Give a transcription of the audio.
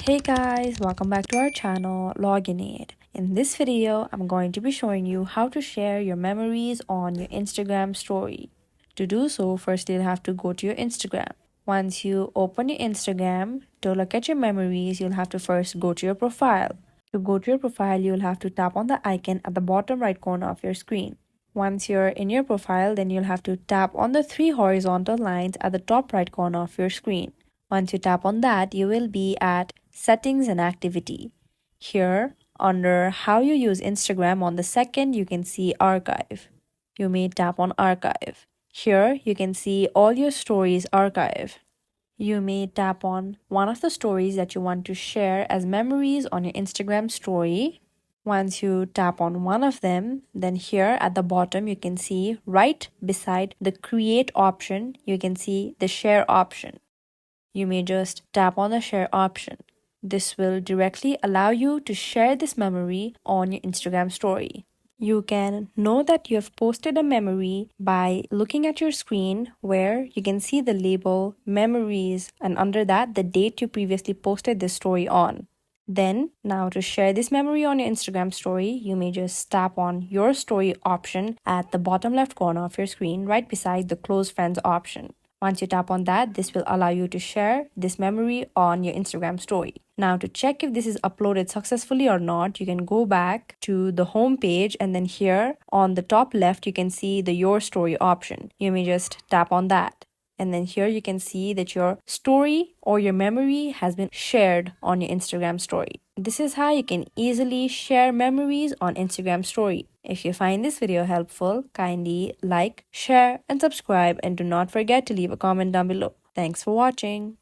Hey guys, welcome back to our channel Loginaid. In this video, I'm going to be showing you how to share your memories on your Instagram story. To do so, first you'll have to go to your Instagram. Once you open your Instagram, to look at your memories, you'll have to first go to your profile. To go to your profile, you'll have to tap on the icon at the bottom right corner of your screen. Once you're in your profile, then you'll have to tap on the three horizontal lines at the top right corner of your screen. Once you tap on that, you will be at Settings and Activity. Here, under How you use Instagram on the second, you can see Archive. You may tap on Archive. Here, you can see all your stories archive. You may tap on one of the stories that you want to share as memories on your Instagram story. Once you tap on one of them, then here at the bottom you can see right beside the create option, you can see the share option. You may just tap on the share option. This will directly allow you to share this memory on your Instagram story. You can know that you have posted a memory by looking at your screen where you can see the label memories and under that the date you previously posted this story on. Then, now to share this memory on your Instagram story, you may just tap on your story option at the bottom left corner of your screen right beside the close friends option. Once you tap on that, this will allow you to share this memory on your Instagram story. Now to check if this is uploaded successfully or not, you can go back to the home page and then here on the top left, you can see the Your Story option. You may just tap on that. And then here you can see that your story or your memory has been shared on your Instagram story. This is how you can easily share memories on Instagram story. If you find this video helpful, kindly like, share and subscribe and do not forget to leave a comment down below. Thanks for watching.